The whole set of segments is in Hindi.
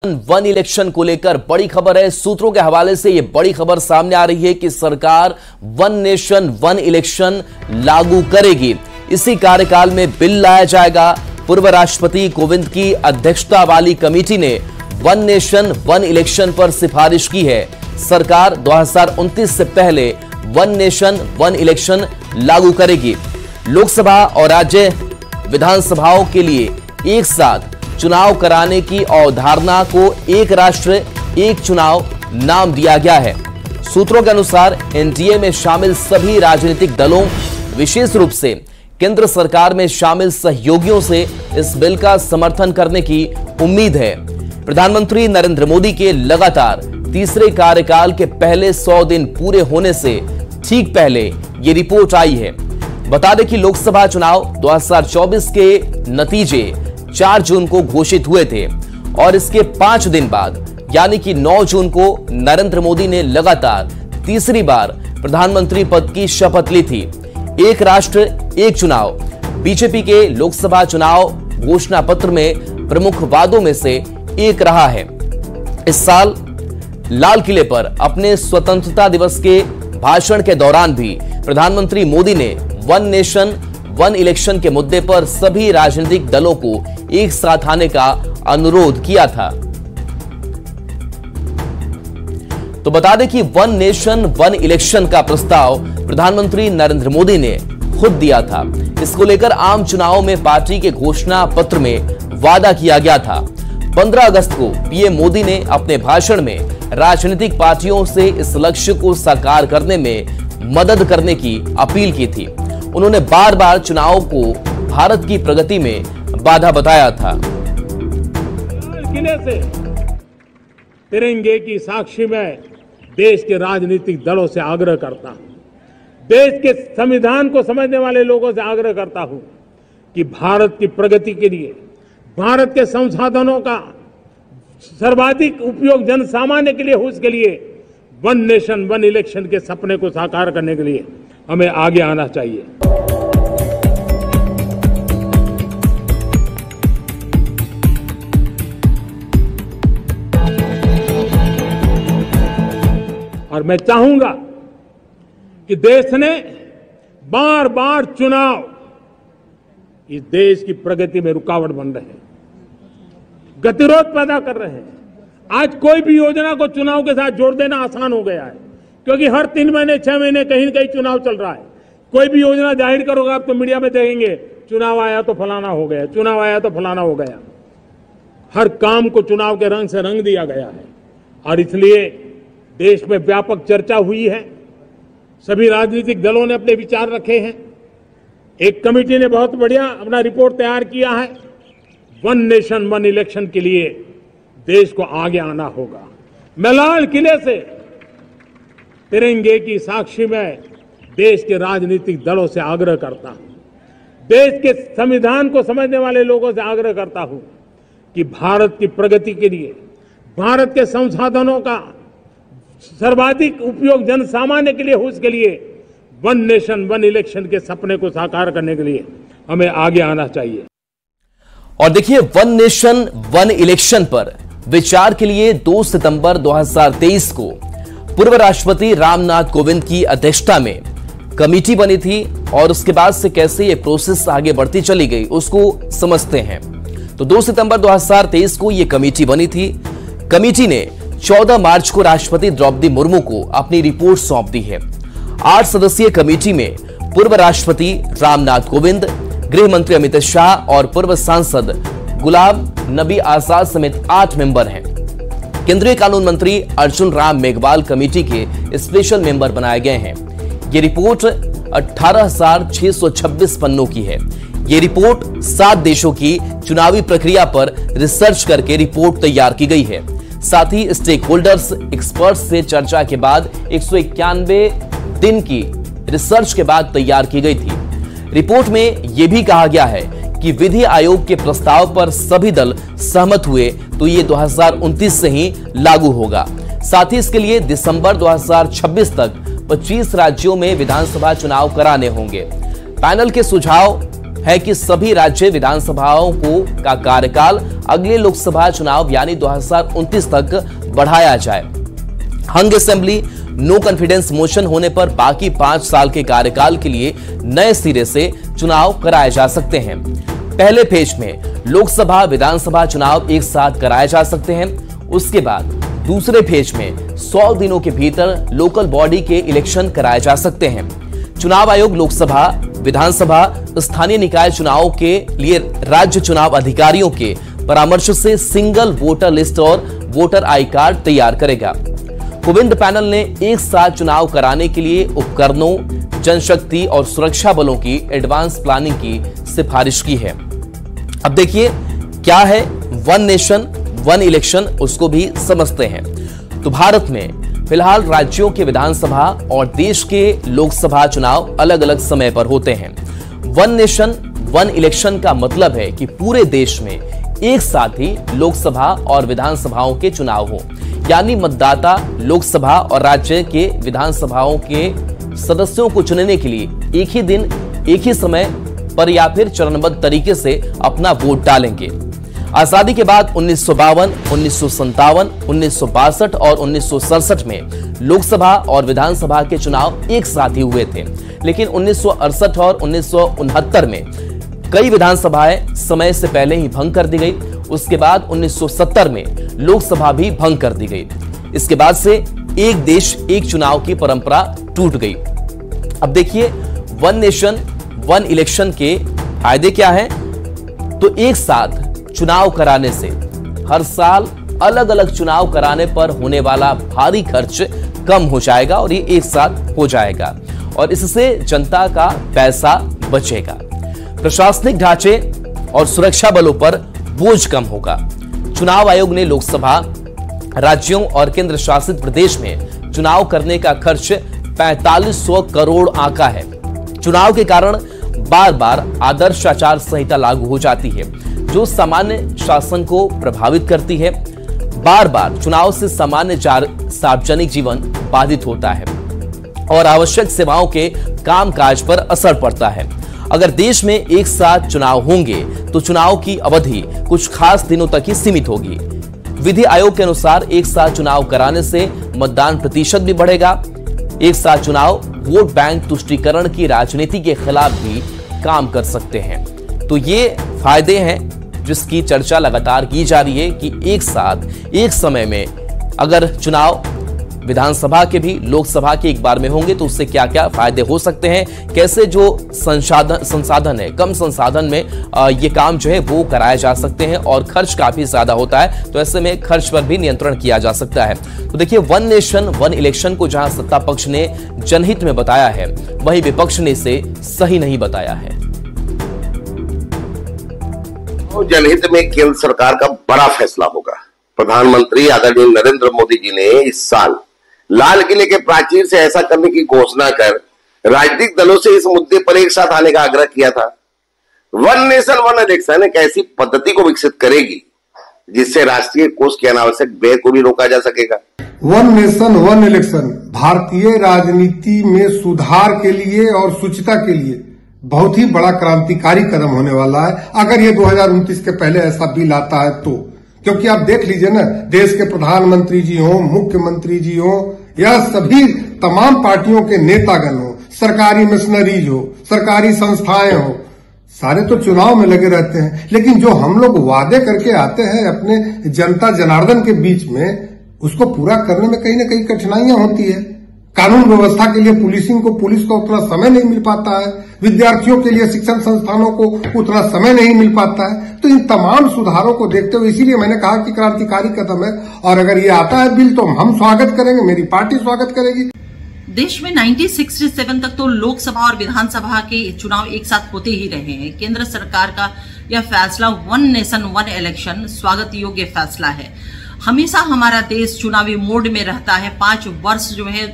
वन इलेक्शन को लेकर बड़ी खबर है। सूत्रों के हवाले से यह बड़ी खबर सामने आ रही है कि सरकार वन नेशन वन इलेक्शन लागू करेगी। इसी कार्यकाल में बिल लाया जाएगा। पूर्व राष्ट्रपति कोविंद की अध्यक्षता वाली कमेटी ने वन नेशन वन इलेक्शन पर सिफारिश की है। सरकार 2029 से पहले वन नेशन वन इलेक्शन लागू करेगी। लोकसभा और राज्य विधानसभाओं के लिए एक साथ चुनाव कराने की अवधारणा को एक राष्ट्र एक चुनाव नाम दिया गया है। सूत्रों के अनुसार एनडीए में शामिल सभी राजनीतिक दलों, विशेष रूप से केंद्र सरकार में शामिल सहयोगियों से इस बिल का समर्थन करने की उम्मीद है। प्रधानमंत्री नरेंद्र मोदी के लगातार तीसरे कार्यकाल के पहले 100 दिन पूरे होने से ठीक पहले ये रिपोर्ट आई है। बता दें कि लोकसभा चुनाव 2024 के नतीजे 4 जून को घोषित हुए थे और इसके 5 दिन बाद यानी कि 9 जून को नरेंद्र मोदी ने लगातार तीसरी बार प्रधानमंत्री पद की शपथ ली थी। एक राष्ट्र एक चुनाव बीजेपी के लोकसभा चुनाव घोषणा पत्र में प्रमुख वादों में से एक रहा है। इस साल लाल किले पर अपने स्वतंत्रता दिवस के भाषण के दौरान भी प्रधानमंत्री मोदी ने वन नेशन वन इलेक्शन के मुद्दे पर सभी राजनीतिक दलों को एक साथ आने का अनुरोध किया था। तो बता दें कि वन नेशन वन इलेक्शन का प्रस्ताव प्रधानमंत्री नरेंद्र मोदी ने खुद दिया था। इसको लेकर आम चुनावों में पार्टी के घोषणा पत्र में वादा किया गया था। 15 अगस्त को पीएम मोदी ने अपने भाषण में राजनीतिक पार्टियों से इस लक्ष्य को साकार करने में मदद करने की अपील की थी। उन्होंने बार बार चुनाव को भारत की प्रगति में बाधा बताया था। किले से तिरंगे की साक्षी में देश के राजनीतिक दलों से आग्रह करता हूं, देश के संविधान को समझने वाले लोगों से आग्रह करता हूं कि भारत की प्रगति के लिए, भारत के संसाधनों का सर्वाधिक उपयोग जन सामान्य के लिए हो, उसके लिए वन नेशन वन इलेक्शन के सपने को साकार करने के लिए हमें आगे आना चाहिए। और मैं चाहूंगा कि देश ने बार बार चुनाव इस देश की प्रगति में रुकावट बन रहे हैं, गतिरोध पैदा कर रहे हैं। आज कोई भी योजना को चुनाव के साथ जोड़ देना आसान हो गया है, क्योंकि हर 3 महीने 6 महीने कहीं न कहीं चुनाव चल रहा है। कोई भी योजना जाहिर करोगे आप तो मीडिया में देखेंगे चुनाव आया तो फलाना हो गया, चुनाव आया तो फलाना हो गया। हर काम को चुनाव के रंग से रंग दिया गया है और इसलिए देश में व्यापक चर्चा हुई है। सभी राजनीतिक दलों ने अपने विचार रखे हैं। एक कमेटी ने बहुत बढ़िया अपना रिपोर्ट तैयार किया है। वन नेशन वन इलेक्शन के लिए देश को आगे आना होगा। मैं लाल किले से तिरंगे की साक्षी में देश के राजनीतिक दलों से आग्रह करता हूं, देश के संविधान को समझने वाले लोगों से आग्रह करता हूं कि भारत की प्रगति के लिए, भारत के संसाधनों का सर्वाधिक उपयोग जन सामान्य के लिए हो, उसके लिए वन नेशन वन इलेक्शन के सपने को साकार करने के लिए हमें आगे आना चाहिए। और देखिए, वन नेशन वन इलेक्शन पर विचार के लिए 2 सितंबर 2023 को पूर्व राष्ट्रपति रामनाथ कोविंद की अध्यक्षता में कमेटी बनी थी और उसके बाद से कैसे ये प्रोसेस आगे बढ़ती चली गई उसको समझते हैं। तो 2 सितंबर 2023 को ये कमेटी बनी थी। कमेटी ने 14 मार्च को राष्ट्रपति द्रौपदी मुर्मू को अपनी रिपोर्ट सौंप दी है। 8 सदस्यीय कमेटी में पूर्व राष्ट्रपति रामनाथ कोविंद, गृह मंत्री अमित शाह और पूर्व सांसद गुलाम नबी आजाद समेत 8 मेंबर हैं। केंद्रीय कानून मंत्री अर्जुन राम मेघवाल कमेटी के स्पेशल मेंबर बनाए गए हैं। ये रिपोर्ट 18,626 पन्नों की है। ये रिपोर्ट 7 देशों की चुनावी प्रक्रिया पर रिसर्च करके रिपोर्ट तैयार की गई है। साथ ही स्टेक होल्डर्स, एक्सपर्ट्स से चर्चा के बाद 191 दिन की रिसर्च के बाद तैयार की गई थी। रिपोर्ट में यह भी कहा गया है कि विधि आयोग के प्रस्ताव पर सभी दल सहमत हुए तो ये 2029 से ही लागू होगा। साथ ही इसके लिए दिसंबर 2026 तक 25 राज्यों में विधानसभा चुनाव कराने होंगे। पैनल के सुझाव है कि सभी राज्य विधानसभाओं का कार्यकाल अगले लोकसभा चुनाव यानी 2029 तक बढ़ाया जाए। हंग असेंबली नो कॉन्फिडेंस मोशन होने पर बाकी 5 साल के कार्यकाल के लिए नए सिरे से चुनाव कराए जा सकते हैं। पहले फेज में लोकसभा विधानसभा चुनाव एक साथ कराए जा सकते हैं। उसके बाद दूसरे फेज में 100 दिनों के भीतर लोकल बॉडी के इलेक्शन कराए जा सकते हैं। चुनाव आयोग लोकसभा, विधानसभा, स्थानीय निकाय चुनाव के लिए राज्य चुनाव अधिकारियों के परामर्श से सिंगल वोटर लिस्ट और वोटर आई कार्ड तैयार करेगा। कोविंद पैनल ने एक साथ चुनाव कराने के लिए उपकरणों, जनशक्ति और सुरक्षा बलों की एडवांस प्लानिंग की सिफारिश की है। अब देखिए क्या है वन नेशन वन इलेक्शन, उसको भी समझते हैं। तो भारत में फिलहाल राज्यों के विधानसभा और देश के लोकसभा चुनाव अलग अलग समय पर होते हैं। वन नेशन वन इलेक्शन का मतलब है कि पूरे देश में एक साथ ही लोकसभा और विधानसभाओं के चुनाव हो, यानी मतदाता लोकसभा और राज्य के विधानसभाओं के सदस्यों को चुनने के लिए एक ही दिन एक ही समय पर या फिर चरणबद्ध तरीके से अपना वोट डालेंगे। आजादी के बाद 1952, 1957, 1962 और 1967 में लोकसभा और विधानसभा के चुनाव एक साथ ही हुए थे, लेकिन 1968 और 1969 में कई विधानसभाएं समय से पहले ही भंग कर दी गई। उसके बाद 1970 में लोकसभा भी भंग कर दी गई। इसके बाद से एक देश एक चुनाव की परंपरा टूट गई। अब देखिए वन नेशन वन इलेक्शन के फायदे क्या हैं? तो एक साथ चुनाव कराने से हर साल अलग अलग चुनाव कराने पर होने वाला भारी खर्च कम हो जाएगा और ये एक साथ हो जाएगा और इससे जनता का पैसा बचेगा। प्रशासनिक ढांचे और सुरक्षा बलों पर बोझ कम होगा। चुनाव आयोग ने लोकसभा, राज्यों और केंद्र शासित प्रदेश में चुनाव करने का खर्च 4500 करोड़ आंका है। चुनाव के कारण बार बार आदर्श आचार संहिता लागू हो जाती है, जो सामान्य शासन को प्रभावित करती है। बार बार चुनाव से सामान्य सार्वजनिक जीवन बाधित होता है और आवश्यक सेवाओं के कामकाज पर असर पड़ता है। अगर देश में एक साथ चुनाव होंगे तो चुनाव की अवधि कुछ खास दिनों तक ही सीमित होगी। विधि आयोग के अनुसार एक साथ चुनाव कराने से मतदान प्रतिशत भी बढ़ेगा। एक साथ चुनाव वोट बैंक तुष्टीकरण की राजनीति के खिलाफ भी काम कर सकते हैं। तो ये फायदे हैं जिसकी चर्चा लगातार की जा रही है कि एक साथ एक समय में अगर चुनाव विधानसभा के भी लोकसभा के एक बार में होंगे तो उससे क्या क्या फायदे हो सकते हैं, कैसे जो संसाधन है कम संसाधन में ये काम जो है वो कराए जा सकते हैं और खर्च काफी ज्यादा होता है, तो ऐसे में खर्च पर भी नियंत्रण किया जा सकता है। तो देखिए वन नेशन वन इलेक्शन को जहां सत्ता पक्ष ने जनहित में बताया है, वहीं विपक्ष ने इसे सही नहीं बताया है। जनहित में केंद्र सरकार का बड़ा फैसला होगा। प्रधानमंत्री आदरणीय नरेंद्र मोदी जी ने इस साल लाल किले के प्राचीर से ऐसा करने की घोषणा कर राजनीतिक दलों से इस मुद्दे पर एक साथ आने का आग्रह किया था। वन नेशन वन इलेक्शन एक ऐसी पद्धति को विकसित करेगी जिससे राष्ट्रीय कोष के अनावश्यक व्यय को भी रोका जा सकेगा। वन नेशन वन इलेक्शन भारतीय राजनीति में सुधार के लिए और शुचिता के लिए बहुत ही बड़ा क्रांतिकारी कदम होने वाला है, अगर ये 2029 के पहले ऐसा बिल आता है तो। क्योंकि आप देख लीजिए ना, देश के प्रधानमंत्री जी हो, मुख्यमंत्री जी हो, या सभी तमाम पार्टियों के नेतागण हो, सरकारी मिशनरीज हो, सरकारी संस्थाएं हो, सारे तो चुनाव में लगे रहते हैं। लेकिन जो हम लोग वादे करके आते हैं अपने जनता जनार्दन के बीच में, उसको पूरा करने में कहीं न कहीं कठिनाइयां होती है। कानून व्यवस्था के लिए पुलिस को उतना समय नहीं मिल पाता है, विद्यार्थियों के लिए शिक्षण संस्थानों को उतना समय नहीं मिल पाता है। तो इन तमाम सुधारों को देखते हुए इसीलिए मैंने कहा कि क्रांतिकारी कदम है, और अगर ये आता है बिल तो हम स्वागत करेंगे, मेरी पार्टी स्वागत करेगी। देश में 1967 तक तो लोकसभा और विधानसभा के चुनाव एक साथ होते ही रहे हैं। केंद्र सरकार का यह फैसला वन नेशन वन इलेक्शन स्वागत योग्य फैसला है। हमेशा हमारा देश चुनावी मोड में रहता है। 5 वर्ष जो है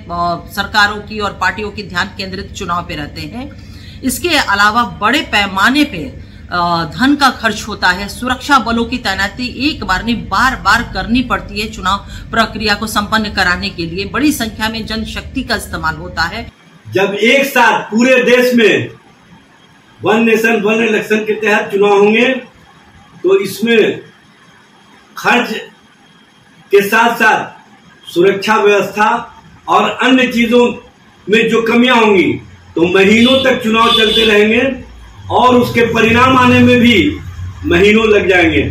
सरकारों की और पार्टियों की ध्यान केंद्रित चुनाव पे रहते हैं। इसके अलावा बड़े पैमाने पे धन का खर्च होता है। सुरक्षा बलों की तैनाती एक बार नहीं बार बार करनी पड़ती है। चुनाव प्रक्रिया को संपन्न कराने के लिए बड़ी संख्या में जनशक्ति का इस्तेमाल होता है। जब एक साथ पूरे देश में वन नेशन वन इलेक्शन के तहत चुनाव होंगे, तो इसमें खर्च के साथ साथ सुरक्षा व्यवस्था और अन्य चीजों में जो कमियां होंगी, तो महीनों तक चुनाव चलते रहेंगे और उसके परिणाम आने में भी महीनों लग जाएंगे।